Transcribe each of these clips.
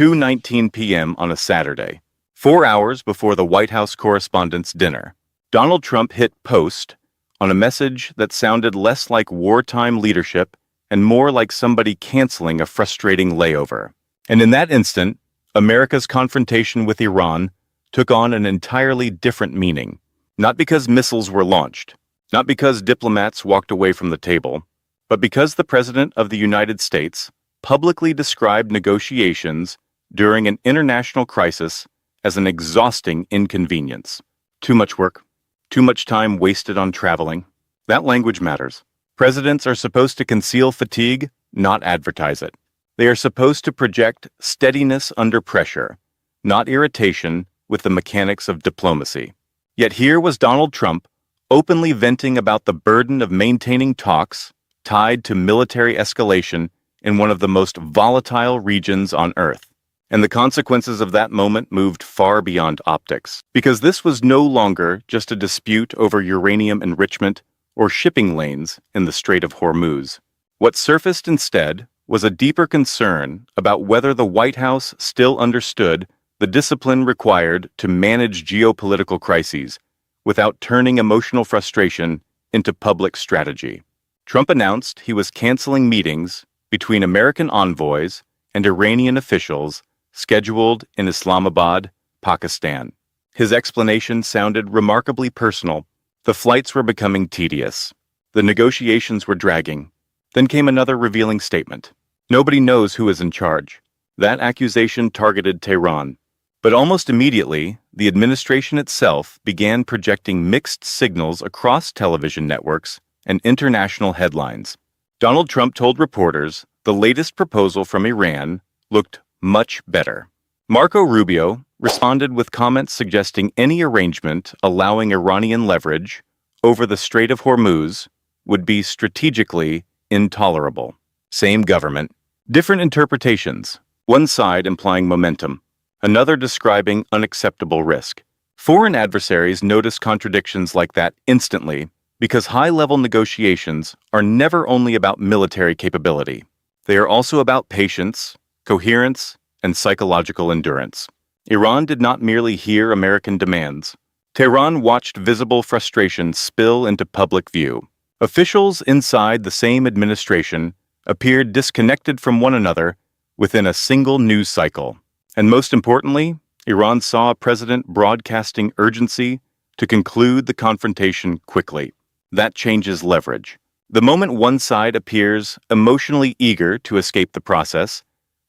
2:19 p.m. on a Saturday, 4 hours before the White House Correspondents' Dinner. Donald Trump hit post on a message that sounded less like wartime leadership and more like somebody canceling a frustrating layover. And in that instant, America's confrontation with Iran took on an entirely different meaning. Not because missiles were launched, not because diplomats walked away from the table, but because the President of the United States publicly described negotiations during an international crisis as an exhausting inconvenience. Too much work, too much time wasted on traveling. That language matters. Presidents are supposed to conceal fatigue, not advertise it. They are supposed to project steadiness under pressure, not irritation with the mechanics of diplomacy. Yet here was Donald Trump openly venting about the burden of maintaining talks tied to military escalation in one of the most volatile regions on Earth. And the consequences of that moment moved far beyond optics, because this was no longer just a dispute over uranium enrichment or shipping lanes in the Strait of Hormuz. What surfaced instead was a deeper concern about whether the White House still understood the discipline required to manage geopolitical crises without turning emotional frustration into public strategy. Trump announced he was canceling meetings between American envoys and Iranian officials scheduled in Islamabad, Pakistan. His explanation sounded remarkably personal. The flights were becoming tedious. The negotiations were dragging. Then came another revealing statement. Nobody knows who is in charge. That accusation targeted Tehran. But almost immediately, the administration itself began projecting mixed signals across television networks and international headlines. Donald Trump told reporters the latest proposal from Iran looked much better. Marco Rubio responded with comments suggesting any arrangement allowing Iranian leverage over the Strait of Hormuz would be strategically intolerable. Same government, different interpretations, one side implying momentum, another describing unacceptable risk. Foreign adversaries notice contradictions like that instantly because high-level negotiations are never only about military capability. They are also about patience, coherence, and psychological endurance. Iran did not merely hear American demands. Tehran watched visible frustration spill into public view. Officials inside the same administration appeared disconnected from one another within a single news cycle. And most importantly, Iran saw a president broadcasting urgency to conclude the confrontation quickly. That changes leverage. The moment one side appears emotionally eager to escape the process,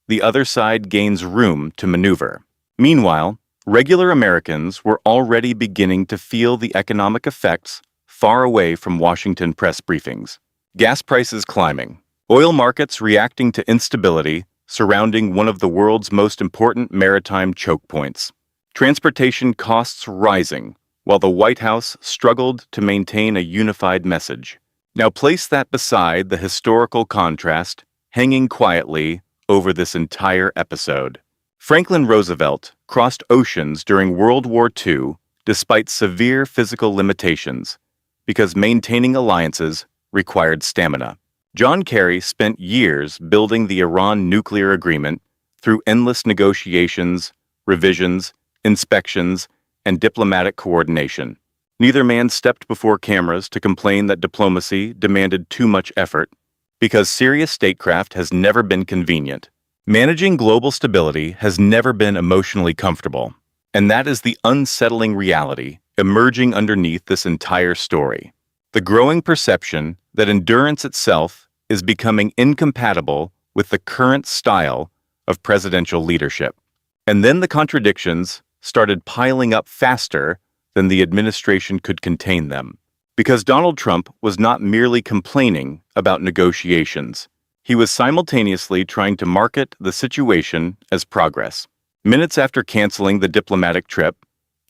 the other side gains room to maneuver. Meanwhile, regular Americans were already beginning to feel the economic effects far away from Washington press briefings. Gas prices climbing, oil markets reacting to instability surrounding one of the world's most important maritime choke points, transportation costs rising, while the White House struggled to maintain a unified message. Now place that beside the historical contrast hanging quietly over this entire episode. Franklin Roosevelt crossed oceans during World War II despite severe physical limitations, because maintaining alliances required stamina. John Kerry spent years building the Iran nuclear agreement through endless negotiations, revisions, inspections, and diplomatic coordination. Neither man stepped before cameras to complain that diplomacy demanded too much effort, because serious statecraft has never been convenient. Managing global stability has never been emotionally comfortable, and that is the unsettling reality emerging underneath this entire story. The growing perception that endurance itself is becoming incompatible with the current style of presidential leadership. And then the contradictions started piling up faster than the administration could contain them. Because Donald Trump was not merely complaining about negotiations. He was simultaneously trying to market the situation as progress. Minutes after canceling the diplomatic trip,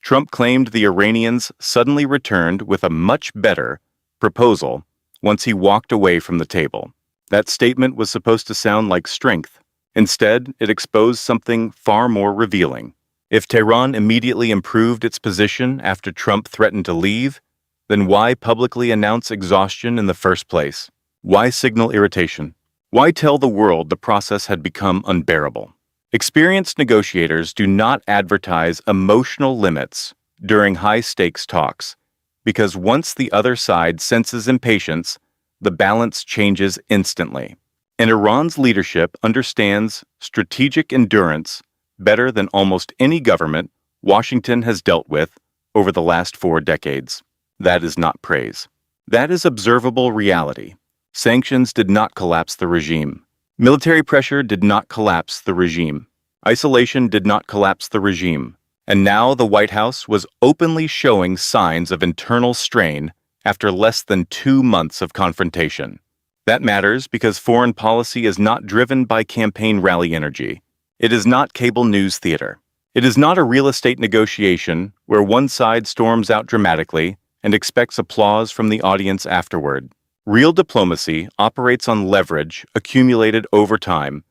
Trump claimed the Iranians suddenly returned with a much better proposal once he walked away from the table. That statement was supposed to sound like strength. Instead, it exposed something far more revealing. If Tehran immediately improved its position after Trump threatened to leave, then why publicly announce exhaustion in the first place? Why signal irritation? Why tell the world the process had become unbearable? Experienced negotiators do not advertise emotional limits during high-stakes talks, because once the other side senses impatience, the balance changes instantly. And Iran's leadership understands strategic endurance better than almost any government Washington has dealt with over the last 4 decades. That is not praise. That is observable reality. Sanctions did not collapse the regime. Military pressure did not collapse the regime. Isolation did not collapse the regime. And now the White House was openly showing signs of internal strain after less than 2 months of confrontation. That matters because foreign policy is not driven by campaign rally energy. It is not cable news theater. It is not a real estate negotiation where one side storms out dramatically and expects applause from the audience afterward. Real diplomacy operates on leverage accumulated over time,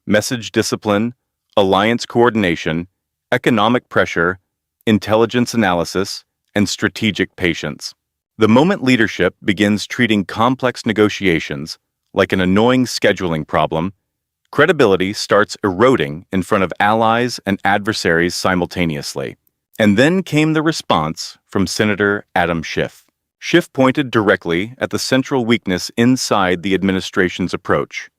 message discipline, alliance coordination, economic pressure, intelligence analysis, and strategic patience. The moment leadership begins treating complex negotiations like an annoying scheduling problem, credibility starts eroding in front of allies and adversaries simultaneously. And then came the response from Senator Adam Schiff. Schiff pointed directly at the central weakness inside the administration's approach.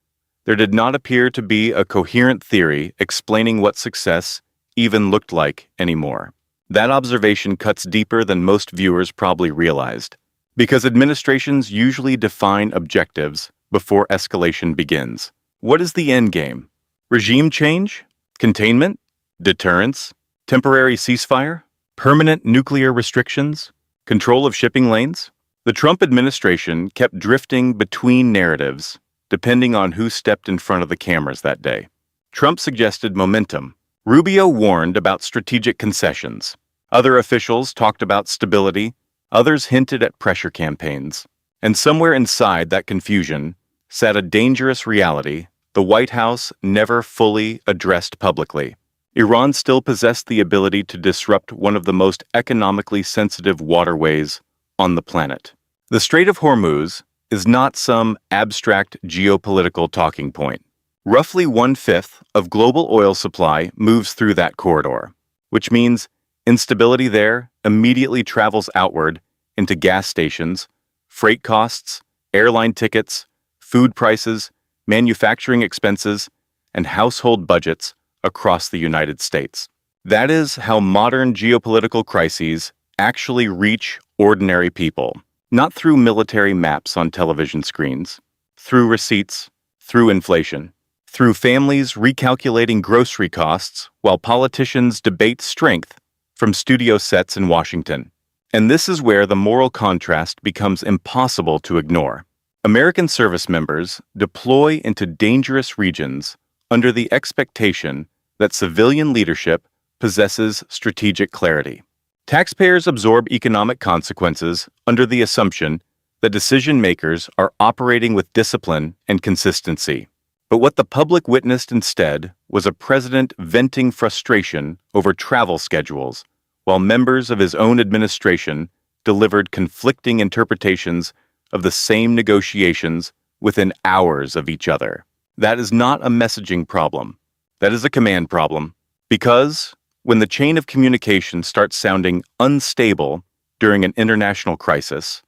There did not appear to be a coherent theory explaining what success even looked like anymore. That observation cuts deeper than most viewers probably realized, because administrations usually define objectives before escalation begins. What is the end game? Regime change? Containment? Deterrence? Temporary ceasefire? Permanent nuclear restrictions? Control of shipping lanes? The Trump administration kept drifting between narratives, depending on who stepped in front of the cameras that day. Trump suggested momentum. Rubio warned about strategic concessions. Other officials talked about stability. Others hinted at pressure campaigns. And somewhere inside that confusion sat a dangerous reality the White House never fully addressed publicly. Iran still possessed the ability to disrupt one of the most economically sensitive waterways on the planet. The Strait of Hormuz is not some abstract geopolitical talking point. Roughly 1/5 of global oil supply moves through that corridor, which means instability there immediately travels outward into gas stations, freight costs, airline tickets, food prices, manufacturing expenses, and household budgets across the United States. That is how modern geopolitical crises actually reach ordinary people, not through military maps on television screens, through receipts, through inflation, through families recalculating grocery costs while politicians debate strength from studio sets in Washington. And this is where the moral contrast becomes impossible to ignore. American service members deploy into dangerous regions under the expectation that civilian leadership possesses strategic clarity. Taxpayers absorb economic consequences under the assumption that decision makers are operating with discipline and consistency. But what the public witnessed instead was a president venting frustration over travel schedules, while members of his own administration delivered conflicting interpretations of the same negotiations within hours of each other. That is not a messaging problem. That is a command problem. Because when the chain of communication starts sounding unstable during an international crisis,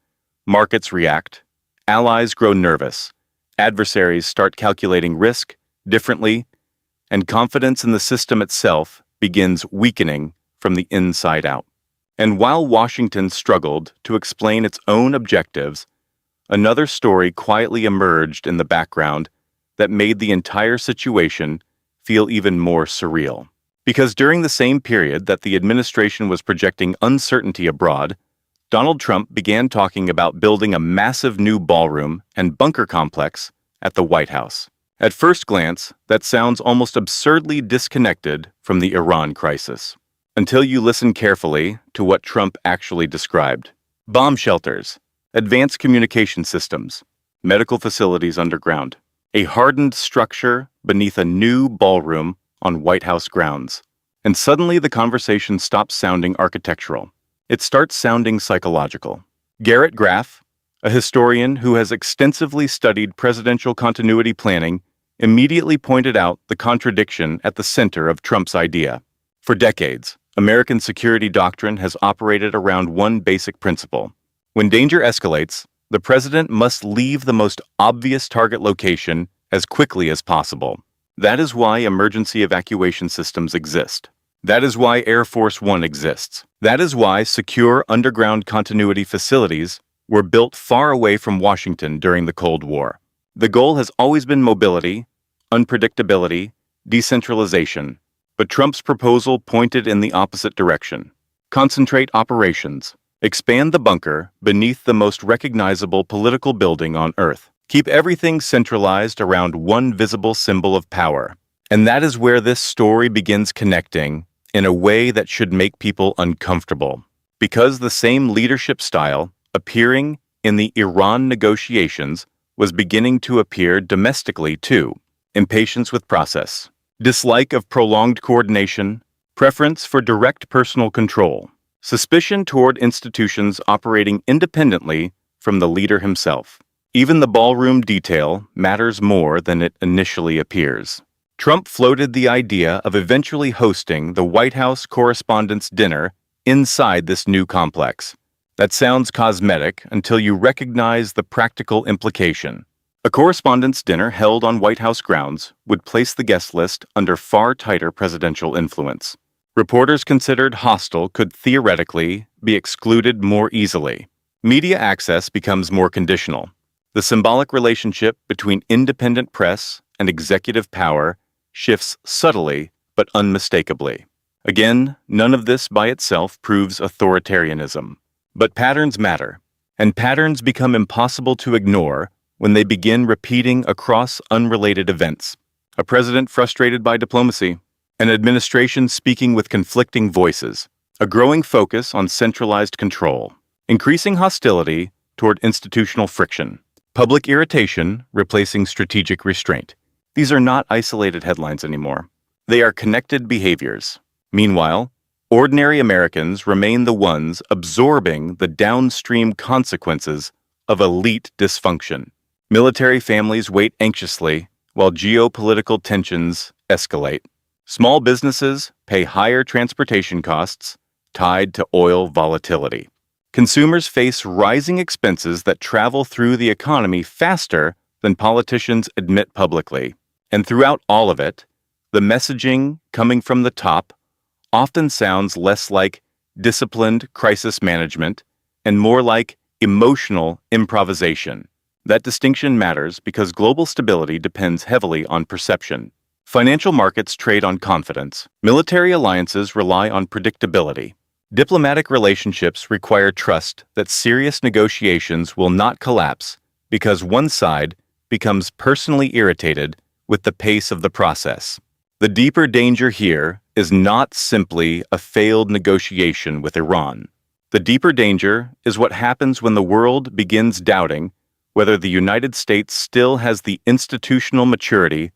markets react, allies grow nervous, adversaries start calculating risk differently, and confidence in the system itself begins weakening from the inside out. And while Washington struggled to explain its own objectives, another story quietly emerged in the background that made the entire situation feel even more surreal. Because during the same period that the administration was projecting uncertainty abroad, Donald Trump began talking about building a massive new ballroom and bunker complex at the White House. At first glance, that sounds almost absurdly disconnected from the Iran crisis, until you listen carefully to what Trump actually described. Bomb shelters, advanced communication systems, medical facilities underground, a hardened structure beneath a new ballroom on White House grounds. And suddenly the conversation stops sounding architectural. It starts sounding psychological. Garrett Graff, a historian who has extensively studied presidential continuity planning immediately pointed out the contradiction at the center of Trump's idea. For decades, American security doctrine has operated around one basic principle. When danger escalates, the president must leave the most obvious target location as quickly as possible. That is why emergency evacuation systems exist. That is why Air Force One exists. That is why secure underground continuity facilities were built far away from Washington during the Cold War. The goal has always been mobility, unpredictability, decentralization, but Trump's proposal pointed in the opposite direction. Concentrate operations. Expand the bunker beneath the most recognizable political building on Earth. Keep everything centralized around one visible symbol of power. And that is where this story begins connecting in a way that should make people uncomfortable. Because the same leadership style appearing in the Iran negotiations was beginning to appear domestically too. Impatience with process, dislike of prolonged coordination, preference for direct personal control, suspicion toward institutions operating independently from the leader himself. Even the ballroom detail matters more than it initially appears. Trump floated the idea of eventually hosting the White House Correspondents' Dinner inside this new complex. That sounds cosmetic until you recognize the practical implication. A correspondents' dinner held on White House grounds would place the guest list under far tighter presidential influence. Reporters considered hostile could theoretically be excluded more easily. Media access becomes more conditional. The symbolic relationship between independent press and executive power shifts subtly but unmistakably. Again, none of this by itself proves authoritarianism. But patterns matter, and patterns become impossible to ignore when they begin repeating across unrelated events. A president frustrated by diplomacy, an administration speaking with conflicting voices, a growing focus on centralized control, increasing hostility toward institutional friction, public irritation replacing strategic restraint. These are not isolated headlines anymore. They are connected behaviors. Meanwhile, ordinary Americans remain the ones absorbing the downstream consequences of elite dysfunction. Military families wait anxiously while geopolitical tensions escalate. Small businesses pay higher transportation costs tied to oil volatility. Consumers face rising expenses that travel through the economy faster than politicians admit publicly. And throughout all of it, the messaging coming from the top often sounds less like disciplined crisis management and more like emotional improvisation. That distinction matters because global stability depends heavily on perception. Financial markets trade on confidence. Military alliances rely on predictability. Diplomatic relationships require trust that serious negotiations will not collapse because one side becomes personally irritated with the pace of the process. The deeper danger here is not simply a failed negotiation with Iran. The deeper danger is what happens when the world begins doubting whether the United States still has the institutional maturity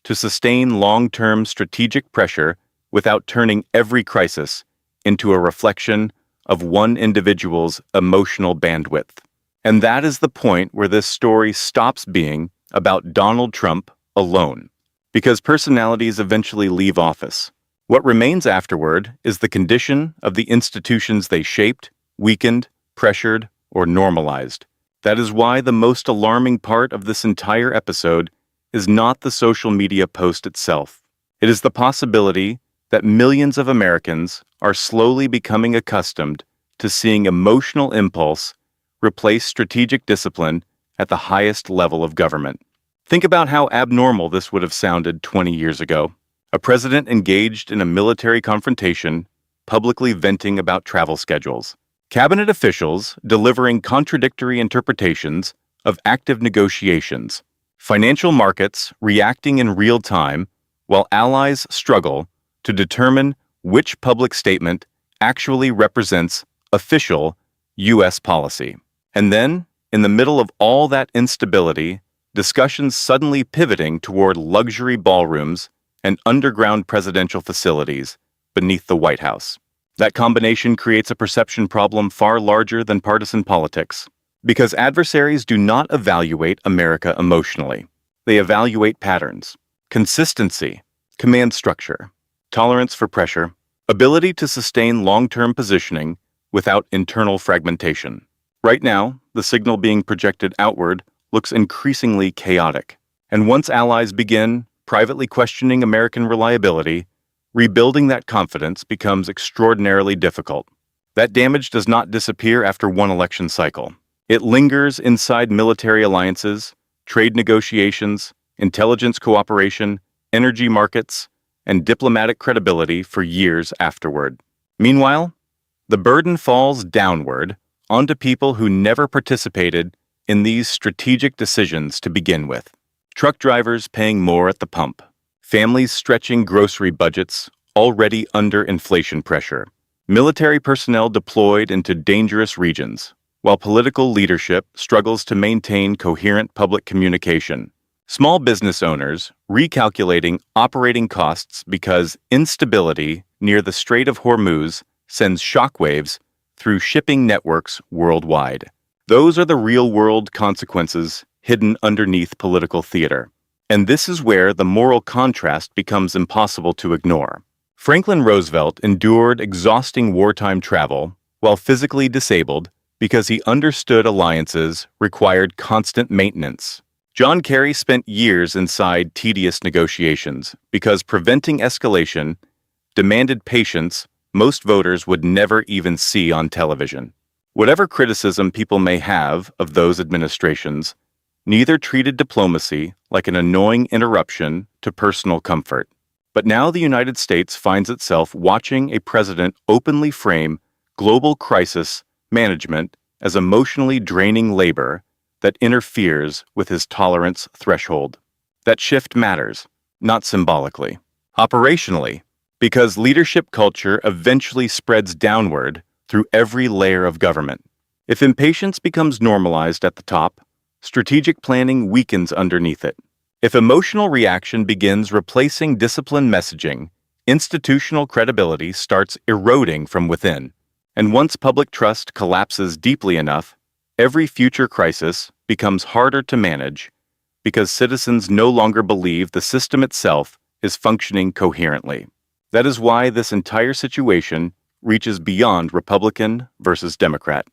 to sustain long-term strategic pressure without turning every crisis into a reflection of one individual's emotional bandwidth. And that is the point where this story stops being about Donald Trump alone, because personalities eventually leave office. What remains afterward is the condition of the institutions they shaped, weakened, pressured, or normalized. That is why the most alarming part of this entire episode is not the social media post itself. It is the possibility that millions of Americans are slowly becoming accustomed to seeing emotional impulse replace strategic discipline at the highest level of government. Think about how abnormal this would have sounded 20 years ago. A president engaged in a military confrontation, publicly venting about travel schedules. Cabinet officials delivering contradictory interpretations of active negotiations. Financial markets reacting in real time while allies struggle to determine which public statement actually represents official U.S. policy. And then, in the middle of all that instability, discussions suddenly pivoting toward luxury ballrooms and underground presidential facilities beneath the White House. That combination creates a perception problem far larger than partisan politics, because adversaries do not evaluate America emotionally. They evaluate patterns, consistency, command structure, tolerance for pressure, ability to sustain long-term positioning without internal fragmentation. Right now, the signal being projected outward looks increasingly chaotic. And once allies begin privately questioning American reliability, rebuilding that confidence becomes extraordinarily difficult. That damage does not disappear after one election cycle. It lingers inside military alliances, trade negotiations, intelligence cooperation, energy markets, and diplomatic credibility for years afterward. Meanwhile, the burden falls downward onto people who never participated in these strategic decisions to begin with. Truck drivers paying more at the pump, families stretching grocery budgets already under inflation pressure, military personnel deployed into dangerous regions, while political leadership struggles to maintain coherent public communication. Small business owners recalculating operating costs because instability near the Strait of Hormuz sends shockwaves through shipping networks worldwide. Those are the real-world consequences hidden underneath political theater. And this is where the moral contrast becomes impossible to ignore. Franklin Roosevelt endured exhausting wartime travel while physically disabled because he understood alliances required constant maintenance. John Kerry spent years inside tedious negotiations because preventing escalation demanded patience most voters would never even see on television. Whatever criticism people may have of those administrations, neither treated diplomacy like an annoying interruption to personal comfort. But now the United States finds itself watching a president openly frame global crisis management as emotionally draining labor that interferes with his tolerance threshold. That shift matters, not symbolically. Operationally, because leadership culture eventually spreads downward through every layer of government. If impatience becomes normalized at the top, strategic planning weakens underneath it. If emotional reaction begins replacing disciplined messaging, institutional credibility starts eroding from within. And once public trust collapses deeply enough, every future crisis becomes harder to manage because citizens no longer believe the system itself is functioning coherently. That is why this entire situation reaches beyond Republican versus Democrat,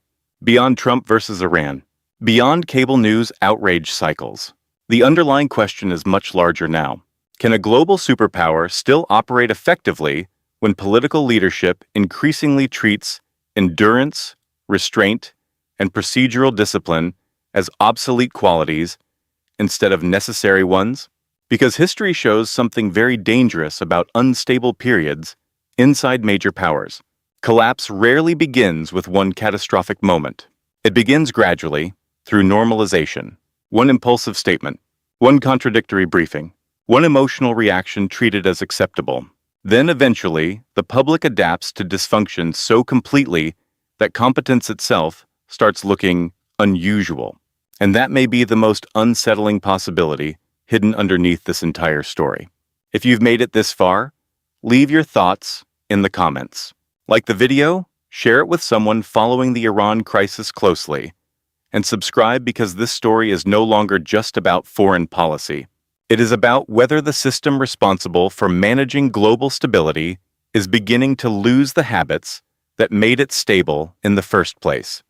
beyond Trump versus Iran, beyond cable news outrage cycles. The underlying question is much larger now. Can a global superpower still operate effectively when political leadership increasingly treats endurance, restraint, and procedural discipline as obsolete qualities instead of necessary ones? Because history shows something very dangerous about unstable periods inside major powers. Collapse rarely begins with one catastrophic moment. It begins gradually, through normalization. One impulsive statement, one contradictory briefing, one emotional reaction treated as acceptable. Then eventually, the public adapts to dysfunction so completely that competence itself starts looking unusual. And that may be the most unsettling possibility hidden underneath this entire story. If you've made it this far, leave your thoughts in the comments. Like the video, share it with someone following the Iran crisis closely, and subscribe because this story is no longer just about foreign policy. It is about whether the system responsible for managing global stability is beginning to lose the habits that made it stable in the first place.